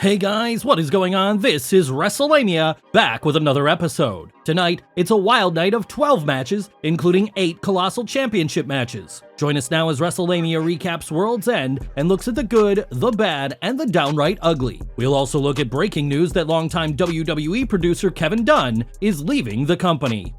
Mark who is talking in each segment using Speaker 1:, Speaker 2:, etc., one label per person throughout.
Speaker 1: Hey guys, what is going on? This is Wrestlelamia, back with another episode. Tonight, it's a wild night of 12 matches, including 8 Colossal Championship matches. Join us now as Wrestlelamia recaps Worlds End and looks at the good, the bad, and the downright ugly. We'll also look at breaking news that longtime WWE producer Kevin Dunn is leaving the company.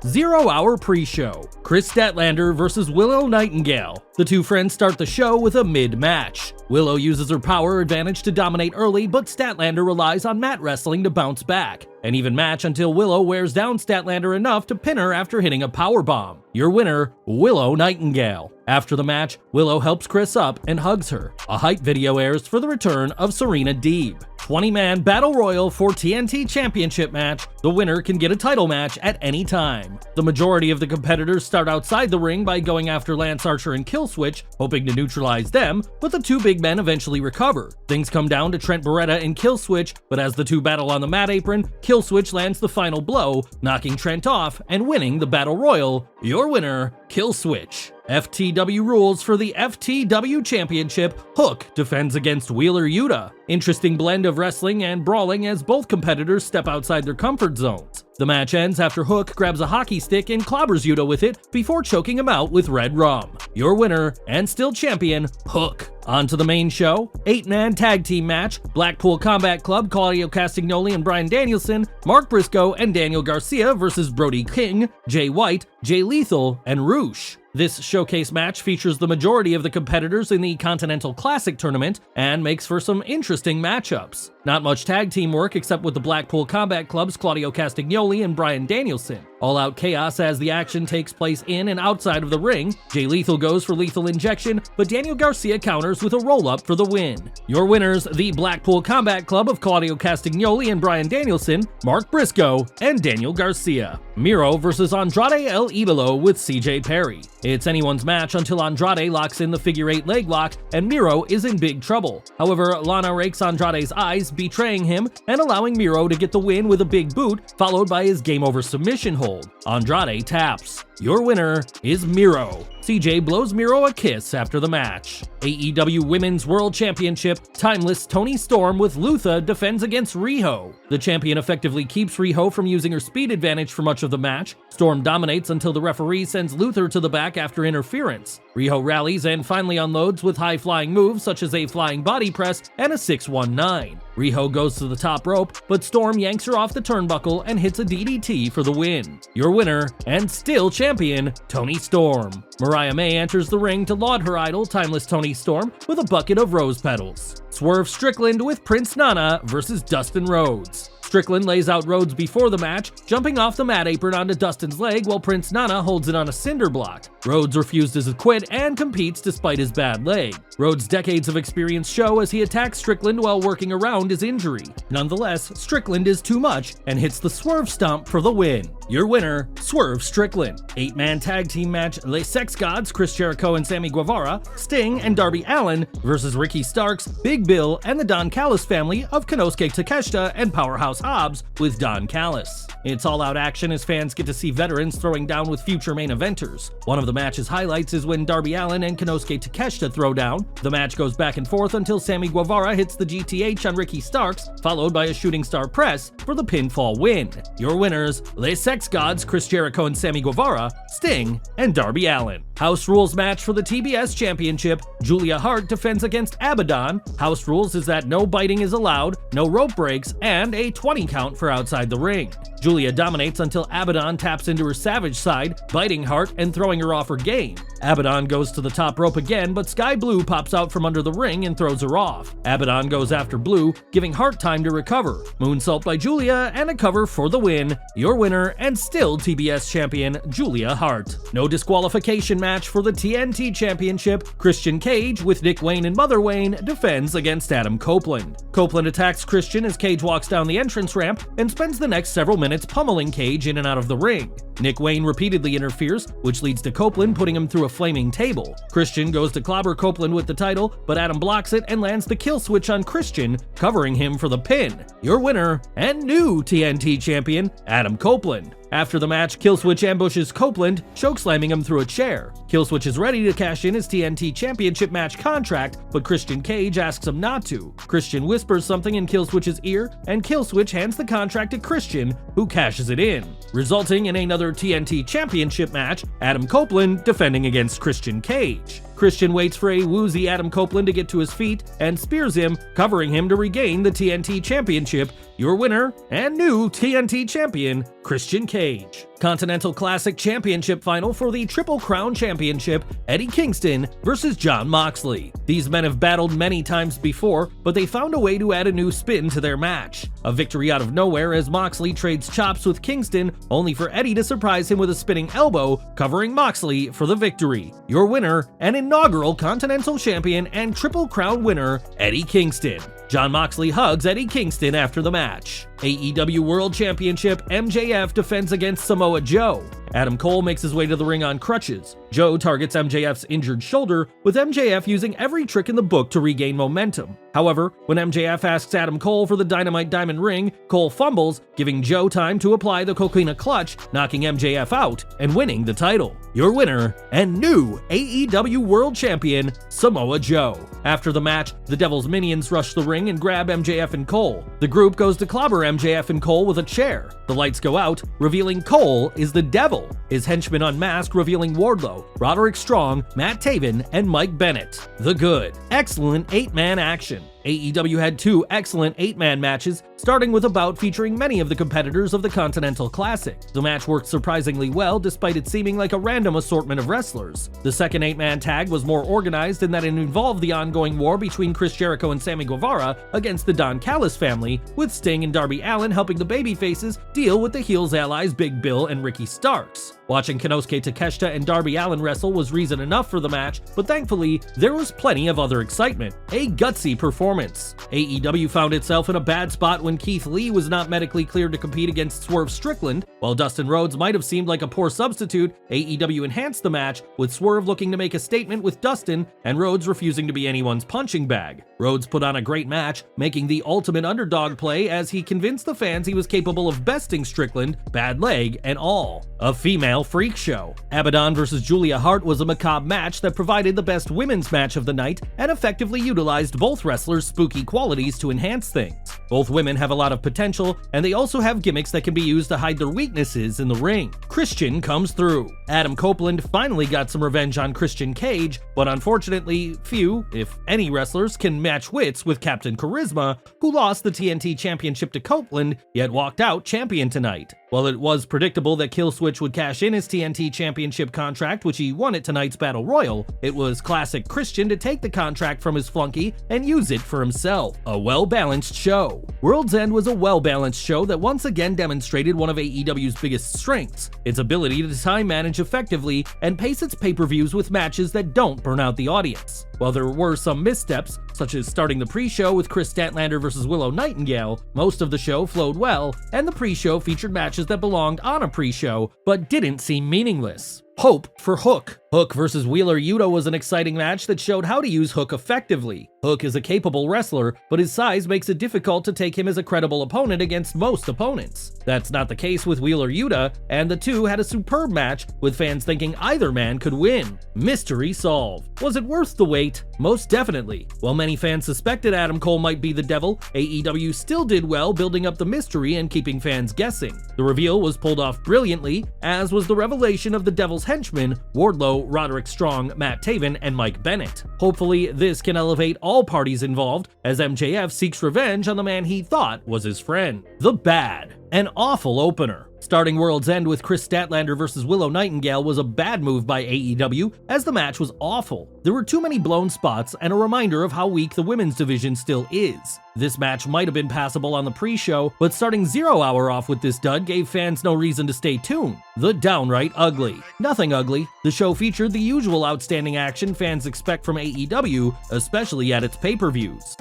Speaker 1: 0-hour pre-show. Kris Statlander versus Willow Nightingale. The two friends start the show with a mid-match. Willow uses her power advantage to dominate early, but Statlander relies on mat wrestling to bounce back. An even match until Willow wears down Statlander enough to pin her after hitting a powerbomb. Your winner, Willow Nightingale. After the match, Willow helps Kris up and hugs her. A hype video airs for the return of Serena Deeb. 20-man Battle Royal for TNT Championship Match. The winner can get a title match at any time. The majority of the competitors start outside the ring by going after Lance Archer and Killswitch, hoping to neutralize them, but the two big men eventually recover. Things come down to Trent Beretta and Killswitch, but as the two battle on the mat apron, Killswitch lands the final blow, knocking Trent off and winning the Battle Royal. Your winner, Killswitch. FTW rules for the FTW Championship. Hook defends against Wheeler Yuta. Interesting blend of wrestling and brawling as both competitors step outside their comfort zones. The match ends after Hook grabs a hockey stick and clobbers Yuta with it before choking him out with red rum. Your winner, and still champion, Hook. On to the main show. 8-man tag team match. Blackpool Combat Club, Claudio Castagnoli and Bryan Danielson, Mark Briscoe and Daniel Garcia versus Brody King, Jay White, Jay Lethal, and Roosh. This showcase match features the majority of the competitors in the Continental Classic tournament and makes for some interesting matchups. Not much tag team work except with the Blackpool Combat Club's Claudio Castagnoli and Bryan Danielson. All-out chaos as the action takes place in and outside of the ring. Jay Lethal goes for lethal injection, but Daniel Garcia counters with a roll-up for the win. Your winners, the Blackpool Combat Club of Claudio Castagnoli and Bryan Danielson, Mark Briscoe, and Daniel Garcia. Miro versus Andrade El Idolo with CJ Perry. It's anyone's match until Andrade locks in the figure-8 leg lock, and Miro is in big trouble. However, Lana rakes Andrade's eyes, betraying him and allowing Miro to get the win with a big boot, followed by his game-over submission hold. Andrade taps. Your winner is Miro. CJ blows Miro a kiss after the match. AEW Women's World Championship, Timeless Toni Storm with Luther defends against Riho. The champion effectively keeps Riho from using her speed advantage for much of the match. Storm dominates until the referee sends Luther to the back after interference. Riho rallies and finally unloads with high-flying moves such as a flying body press and a 619. Riho goes to the top rope, but Storm yanks her off the turnbuckle and hits a DDT for the win. Your winner, and still champion, Toni Storm. Mariah May enters the ring to laud her idol, Timeless Toni Storm, with a bucket of rose petals. Swerve Strickland with Prince Nana versus Dustin Rhodes. Strickland lays out Rhodes before the match, jumping off the mat apron onto Dustin's leg while Prince Nana holds it on a cinder block. Rhodes refuses to quit and competes despite his bad leg. Rhodes' decades of experience show as he attacks Strickland while working around his injury. Nonetheless, Strickland is too much and hits the Swerve Stomp for the win. Your winner, Swerve Strickland. 8-man tag team match, Les Sex Gods, Chris Jericho and Sammy Guevara, Sting and Darby Allin versus Ricky Starks, Big Bill, and the Don Callis family of Konosuke Takeshita and Powerhouse Hobbs with Don Callis. It's all-out action as fans get to see veterans throwing down with future main eventers. One of the match's highlights is when Darby Allin and Konosuke Takeshita throw down. The match goes back and forth until Sammy Guevara hits the GTH on Ricky Starks, followed by a shooting star press for the pinfall win. Your winners, Les Sex Gods, Chris Jericho and Sammy Guevara, Sting, and Darby Allin. House Rules match for the TBS Championship. Julia Hart defends against Abaddon. House Rules is that no biting is allowed, no rope breaks, and a 20 count for outside the ring. Julia dominates until Abaddon taps into her savage side, biting Hart and throwing her off her game. Abaddon goes to the top rope again, but Sky Blue pops out from under the ring and throws her off. Abaddon goes after Blue, giving Hart time to recover. Moonsault by Julia and a cover for the win. Your winner and still TBS champion, Julia Hart. No disqualification match for the TNT Championship. Christian Cage with Nick Wayne and Mother Wayne defends against Adam Copeland. Copeland attacks Christian as Cage walks down the entrance ramp and spends the next several minutes pummeling Cage in and out of the ring. Nick Wayne repeatedly interferes, which leads to Copeland putting him through a flaming table. Christian goes to clobber Copeland with the title, but Adam blocks it and lands the kill switch on Christian, covering him for the pin. Your winner and new TNT champion, Adam Copeland. After the match, Killswitch ambushes Copeland, chokeslamming him through a chair. Killswitch is ready to cash in his TNT Championship Match contract, but Christian Cage asks him not to. Christian whispers something in Killswitch's ear, and Killswitch hands the contract to Christian, who cashes it in, resulting in another TNT Championship match, Adam Copeland defending against Christian Cage. Christian waits for a woozy Adam Copeland to get to his feet and spears him, covering him to regain the TNT Championship. Your winner and new TNT Champion, Christian Cage. Continental Classic Championship Final for the Triple Crown Championship, Eddie Kingston versus Jon Moxley. These men have battled many times before, but they found a way to add a new spin to their match. A victory out of nowhere as Moxley trades chops with Kingston, only for Eddie to surprise him with a spinning elbow, covering Moxley for the victory. Your winner and inaugural Continental Champion and Triple Crown winner, Eddie Kingston. Jon Moxley hugs Eddie Kingston after the match. AEW World Championship, MJF defends against Samoa Joe. Adam Cole makes his way to the ring on crutches. Joe targets MJF's injured shoulder, with MJF using every trick in the book to regain momentum. However, when MJF asks Adam Cole for the Dynamite Diamond ring, Cole fumbles, giving Joe time to apply the Coquina Clutch, knocking MJF out and winning the title. Your winner and new AEW World Champion, Samoa Joe. After the match, the Devil's minions rush the ring and grab MJF and Cole. The group goes to clobber MJF and Cole with a chair. The lights go out, revealing Cole is the Devil. His henchmen unmask, revealing Wardlow, Roderick Strong, Matt Taven, and Mike Bennett. The Good. Excellent 8-man action. AEW had 2 excellent 8-man matches, starting with a bout featuring many of the competitors of the Continental Classic. The match worked surprisingly well despite it seeming like a random assortment of wrestlers. The second 8-man tag was more organized in that it involved the ongoing war between Chris Jericho and Sammy Guevara against the Don Callis family, with Sting and Darby Allin helping the babyfaces deal with the heels allies Big Bill and Ricky Starks. Watching Konosuke Takeshita and Darby Allin wrestle was reason enough for the match, but thankfully, there was plenty of other excitement. A gutsy performance. AEW found itself in a bad spot when Keith Lee was not medically cleared to compete against Swerve Strickland. While Dustin Rhodes might have seemed like a poor substitute, AEW enhanced the match, with Swerve looking to make a statement with Dustin and Rhodes refusing to be anyone's punching bag. Rhodes put on a great match, making the ultimate underdog play as he convinced the fans he was capable of besting Strickland, bad leg and all. A female freak show. Abaddon vs. Julia Hart was a macabre match that provided the best women's match of the night and effectively utilized both wrestlers' spooky qualities to enhance things. Both women have a lot of potential, and they also have gimmicks that can be used to hide their weaknesses in the ring. Christian comes through. Adam Copeland finally got some revenge on Christian Cage, but unfortunately, few, if any, wrestlers can match wits with Captain Charisma, who lost the TNT Championship to Copeland, yet walked out champion tonight. While it was predictable that Killswitch would cash in his TNT Championship contract, which he won at tonight's Battle Royal, it was classic Christian to take the contract from his flunky and use it for himself. A well-balanced show. World's End was a well-balanced show that once again demonstrated one of AEW's biggest strengths, its ability to time manage effectively and pace its pay-per-views with matches that don't burn out the audience. While there were some missteps, such as starting the pre-show with Kris Statlander versus Willow Nightingale, most of the show flowed well, and the pre-show featured matches that belonged on a pre-show, but didn't seem meaningless. Hope for Hook. Hook versus Wheeler Yuta was an exciting match that showed how to use Hook effectively. Hook is a capable wrestler, but his size makes it difficult to take him as a credible opponent against most opponents. That's not the case with Wheeler Yuta, and the two had a superb match, with fans thinking either man could win. Mystery solved. Was it worth the wait? Most definitely. While many fans suspected Adam Cole might be the Devil, AEW still did well building up the mystery and keeping fans guessing. The reveal was pulled off brilliantly, as was the revelation of the Devil's henchmen, Wardlow, Roderick Strong, Matt Taven, and Mike Bennett. Hopefully, this can elevate all parties involved, as MJF seeks revenge on the man he thought was his friend. The Bad. An awful opener. Starting World's End with Kris Statlander versus Willow Nightingale was a bad move by AEW, as the match was awful. There were too many blown spots and a reminder of how weak the women's division still is. This match might have been passable on the pre-show, but starting 0 Hour off with this dud gave fans no reason to stay tuned. The Downright Ugly. Nothing ugly. The show featured the usual outstanding action fans expect from AEW, especially at its pay-per-views.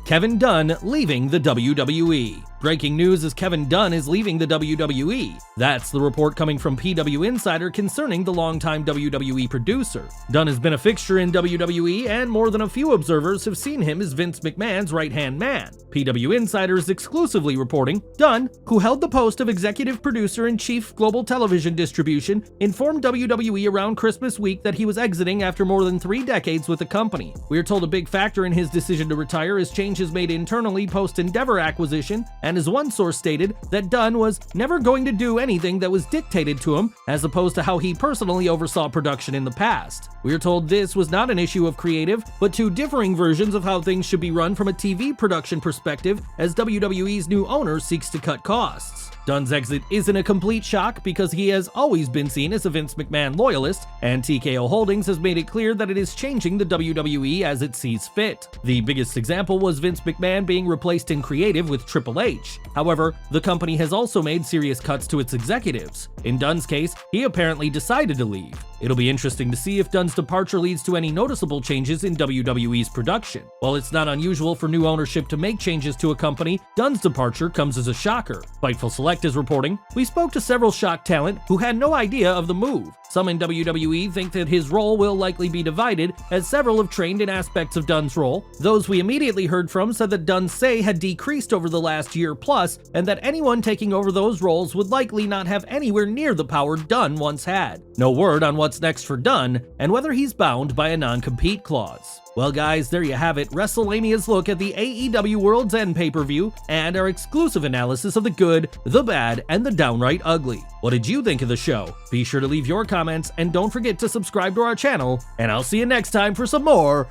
Speaker 1: Kevin Dunn leaving the WWE. Breaking news is Kevin Dunn is leaving the WWE. That's the report coming from PW Insider concerning the longtime WWE producer. Dunn has been a fixture in WWE, and more than a few observers have seen him as Vince McMahon's right-hand man. PW Insider is exclusively reporting Dunn, who held the post of executive producer and chief global television distribution, informed WWE around Christmas week that he was exiting after more than 3 decades with the company. We are told a big factor in his decision to retire is changes made internally post-Endeavor acquisition, and as one source stated, that Dunn was never going to do anything that was dictated to him, as opposed to how he personally oversaw production in the past. We are told this was not an issue of creative, but 2 differing versions of how things should be run from a TV production perspective, as WWE's new owner seeks to cut costs. Dunn's exit isn't a complete shock because he has always been seen as a Vince McMahon loyalist, and TKO Holdings has made it clear that it is changing the WWE as it sees fit. The biggest example was Vince McMahon being replaced in creative with Triple H. However, the company has also made serious cuts to its executives. In Dunn's case, he apparently decided to leave. It'll be interesting to see if Dunn's departure leads to any noticeable changes in WWE's production. While it's not unusual for new ownership to make changes to a company, Dunn's departure comes as a shocker. Fightful Select is reporting, "We spoke to several Shock talent who had no idea of the move. Some in WWE think that his role will likely be divided, as several have trained in aspects of Dunn's role. Those we immediately heard from said that Dunn's say had decreased over the last year plus, and that anyone taking over those roles would likely not have anywhere near the power Dunn once had. No word on what's next for Dunn, and whether he's bound by a non-compete clause." Well guys, there you have it, Wrestlalamia's look at the AEW Worlds End pay-per-view, and our exclusive analysis of the good, the bad, and the downright ugly. What did you think of the show? Be sure to leave your comments, and don't forget to subscribe to our channel, and I'll see you next time for some more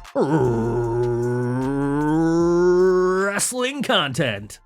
Speaker 1: wrestling content.